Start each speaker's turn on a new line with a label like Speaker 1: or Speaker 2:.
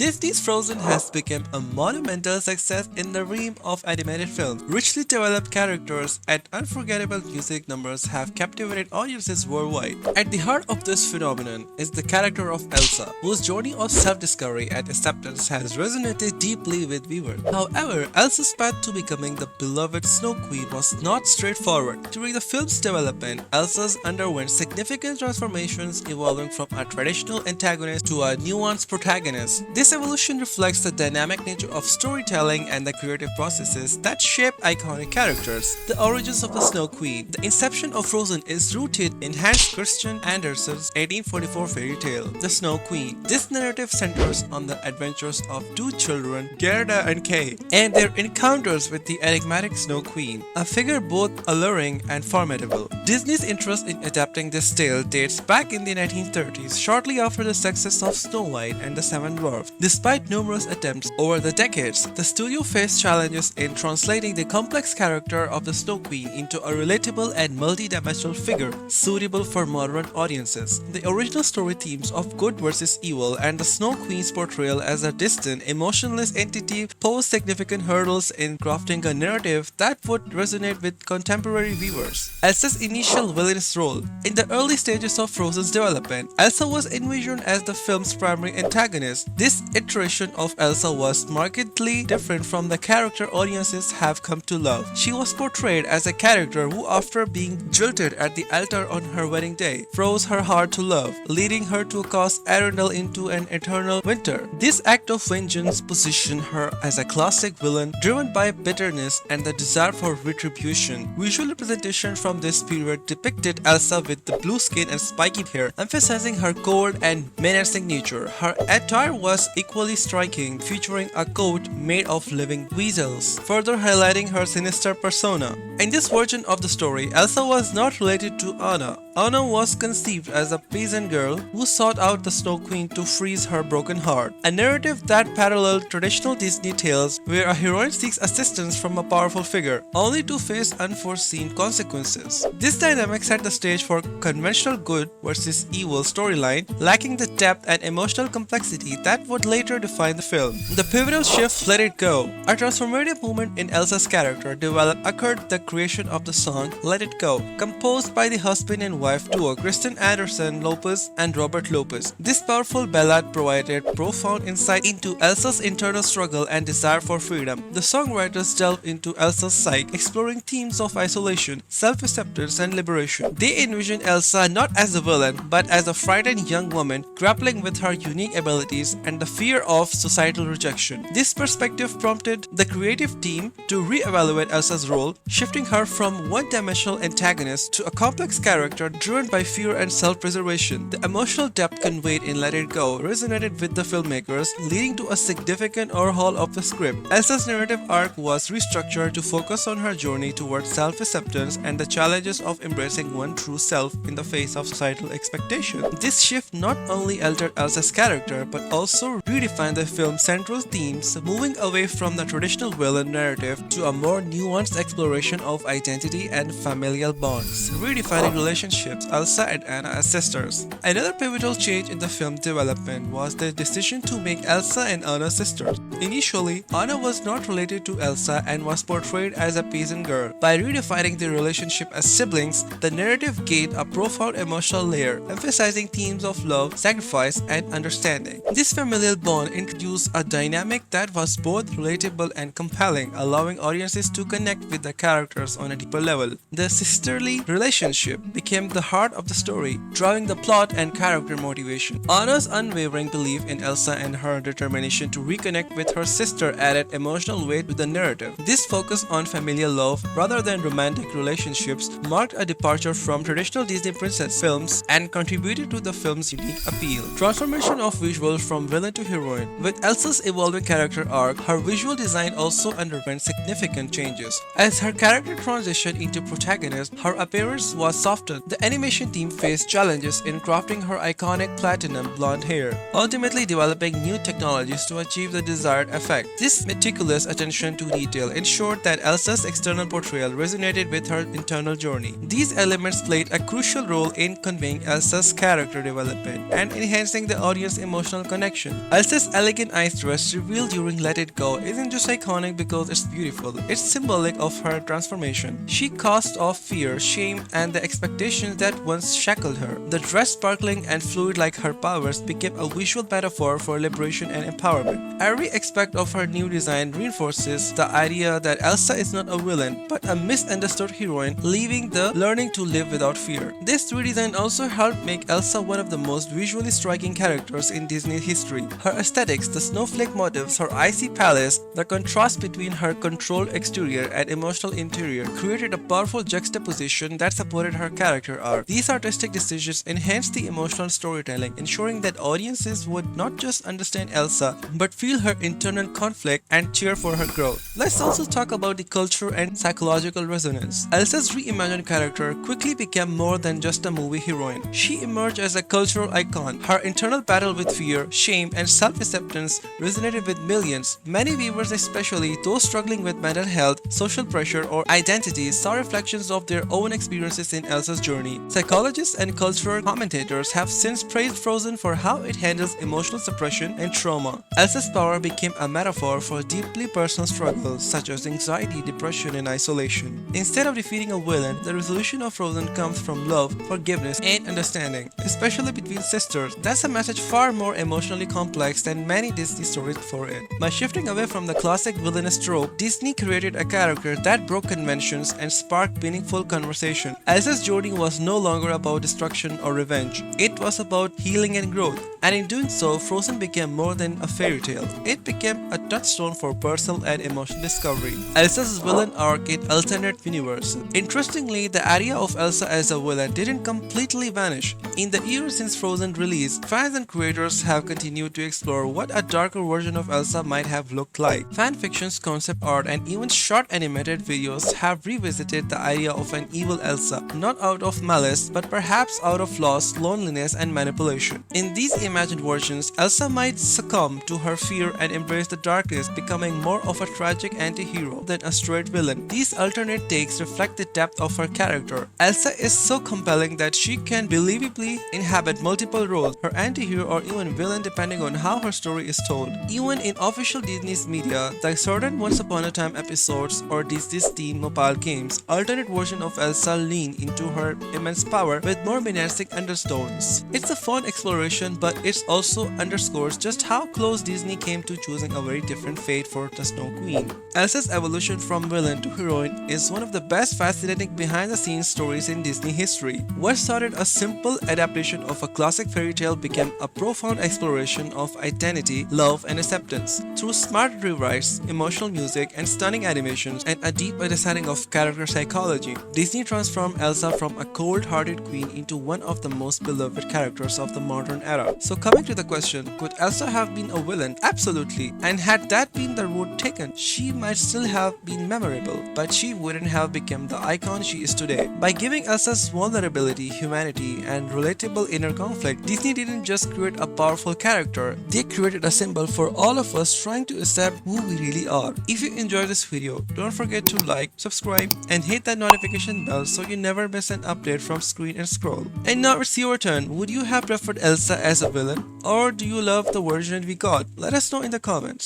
Speaker 1: Disney's Frozen has become a monumental success in the realm of animated film. Richly developed characters and unforgettable music numbers have captivated audiences worldwide. At the heart of this phenomenon is the character of Elsa, whose journey of self-discovery and acceptance has resonated deeply with viewers. However, Elsa's path to becoming the beloved Snow Queen was not straightforward. During the film's development, Elsa underwent significant transformations, evolving from a traditional antagonist to a nuanced protagonist. This evolution reflects the dynamic nature of storytelling and the creative processes that shape iconic characters. The origins of the Snow Queen. The inception of Frozen is rooted in Hans Christian Andersen's 1844 fairy tale, The Snow Queen. This narrative centers on the adventures of two children, Gerda and Kay, and their encounters with the enigmatic Snow Queen, a figure both alluring and formidable. Disney's interest in adapting this tale dates back in the 1930s, shortly after the success of Snow White and the Seven Dwarfs. Despite numerous attempts over the decades, the studio faced challenges in translating the complex character of the Snow Queen into a relatable and multi-dimensional figure suitable for modern audiences. The original story themes of good versus evil and the Snow Queen's portrayal as a distant, emotionless entity posed significant hurdles in crafting a narrative that would resonate with contemporary viewers. Elsa's initial villainous role. In the early stages of Frozen's development, Elsa was envisioned as the film's primary antagonist. This iteration of Elsa was markedly different from the character audiences have come to love. She was portrayed as a character who, after being jilted at the altar on her wedding day, froze her heart to love, leading her to cast Arundel into an eternal winter. This act of vengeance positioned her as a classic villain driven by bitterness and the desire for retribution. Visual representation from this period depicted Elsa with the blue skin and spiky hair, emphasizing her cold and menacing nature. Her attire was equally striking, featuring a coat made of living weasels, further highlighting her sinister persona. In this version of the story, Elsa was not related to Anna. Anna was conceived as a peasant girl who sought out the Snow Queen to freeze her broken heart, a narrative that paralleled traditional Disney tales where a heroine seeks assistance from a powerful figure, only to face unforeseen consequences. This dynamic set the stage for conventional good versus evil storyline, lacking the depth and emotional complexity that would later define the film. The pivotal shift, Let It Go. A transformative moment in Elsa's character development occurred the creation of the song Let It Go, composed by the husband and wife duo Kristen Anderson Lopez and Robert Lopez. This powerful ballad provided profound insight into Elsa's internal struggle and desire for freedom. The songwriters delved into Elsa's psyche, exploring themes of isolation, self-acceptance, and liberation. They envisioned Elsa not as a villain, but as a frightened young woman grappling with her unique abilities and the fear of societal rejection. This perspective prompted the creative team to re-evaluate Elsa's role, shifting her from one-dimensional antagonist to a complex character driven by fear and self-preservation. The emotional depth conveyed in Let It Go resonated with the filmmakers, leading to a significant overhaul of the script. Elsa's narrative arc was restructured to focus on her journey towards self-acceptance and the challenges of embracing one true self in the face of societal expectation. This shift not only altered Elsa's character but also redefined the film's central themes, moving away from the traditional villain narrative to a more nuanced exploration of identity and familial bonds, redefining relationships Elsa and Anna as sisters. Another pivotal change in the film's development was the decision to make Elsa and Anna sisters. Initially, Anna was not related to Elsa and was portrayed as a peasant girl. By redefining their relationship as siblings, the narrative gained a profound emotional layer, emphasizing themes of love, sacrifice, and understanding. This familial bond introduced a dynamic that was both relatable and compelling, allowing audiences to connect with the characters on a deeper level. The sisterly relationship became the heart of the story, driving the plot and character motivation. Anna's unwavering belief in Elsa and her determination to reconnect with her sister added emotional weight to the narrative. This focus on familial love rather than romantic relationships marked a departure from traditional Disney princess films and contributed to the film's unique appeal. Transformation of visuals from villain to heroine. With Elsa's evolving character arc, her visual design also underwent significant changes. As her character transitioned into protagonist, her appearance was softened. The The animation team faced challenges in crafting her iconic platinum blonde hair, ultimately developing new technologies to achieve the desired effect. This meticulous attention to detail ensured that Elsa's external portrayal resonated with her internal journey. These elements played a crucial role in conveying Elsa's character development and enhancing the audience's emotional connection. Elsa's elegant ice dress revealed during Let It Go isn't just iconic because it's beautiful, it's symbolic of her transformation. She cast off fear, shame, and the expectations that once shackled her. The dress, sparkling and fluid like her powers, became a visual metaphor for liberation and empowerment. Every aspect of her new design reinforces the idea that Elsa is not a villain, but a misunderstood heroine, leaving the learning to live without fear. This redesign also helped make Elsa one of the most visually striking characters in Disney history. Her aesthetics, the snowflake motifs, her icy palace, the contrast between her controlled exterior and emotional interior created a powerful juxtaposition that supported her character arc. These artistic decisions enhanced the emotional storytelling, ensuring that audiences would not just understand Elsa, but feel her internal conflict and cheer for her growth. Let's also talk about the cultural and psychological resonance. Elsa's reimagined character quickly became more than just a movie heroine. She emerged as a cultural icon. Her internal battle with fear, shame, and self-acceptance resonated with millions. Many viewers, especially those struggling with mental health, social pressure, or identity, saw reflections of their own experiences in Elsa's journey. Psychologists and cultural commentators have since praised Frozen for how it handles emotional suppression and trauma. Elsa's power became a metaphor for deeply personal struggles such as anxiety, depression, and isolation. Instead of defeating a villain, the resolution of Frozen comes from love, forgiveness, and understanding, especially between sisters. That's a message far more emotionally complex than many Disney stories before it. By shifting away from the classic villainous trope, Disney created a character that broke conventions and sparked meaningful conversation. Elsa's journey was no longer about destruction or revenge. It was about healing and growth. And in doing so, Frozen became more than a fairy tale. It became a touchstone for personal and emotional discovery. Elsa's villain arc in alternate universe. Interestingly, the idea of Elsa as a villain didn't completely vanish. In the years since Frozen release, fans and creators have continued to explore what a darker version of Elsa might have looked like. Fanfictions, concept art, and even short animated videos have revisited the idea of an evil Elsa, not out of malice, but perhaps out of loss, loneliness, and manipulation. In these imagined versions, Elsa might succumb to her fear and embrace the darkness, becoming more of a tragic anti-hero than a straight villain. These alternate takes reflect the depth of her character. Elsa is so compelling that she can believably inhabit multiple roles, her anti-hero or even villain depending on how her story is told. Even in official Disney's media, like certain Once Upon a Time episodes or Disney's teen mobile games, alternate versions of Elsa lean into her immense power with more monastic undertones. It's a fun exploration, but it also underscores just how close Disney came to choosing a very different fate for the Snow Queen. Elsa's evolution from villain to heroine is one of the best fascinating behind-the-scenes stories in Disney history. What started a simple adaptation of a classic fairy tale became a profound exploration of identity, love, and acceptance. Through smart rewrites, emotional music, and stunning animations, and a deep understanding of character psychology, Disney transformed Elsa from a cold-hearted queen into one of the most beloved characters of the modern era. So coming to the question, could Elsa have been a villain? Absolutely. And had that been the route taken, she might still have been memorable, but she wouldn't have become the icon she is today. By giving Elsa's vulnerability, humanity, and relatable inner conflict, Disney didn't just create a powerful character, they created a symbol for all of us trying to accept who we really are. If you enjoyed this video, don't forget to like, subscribe, and hit that notification bell so you never miss an update from Screen and Scroll. And now it's your turn. Would you have preferred Elsa as a villain? Or do you love the version we got? Let us know in the comments.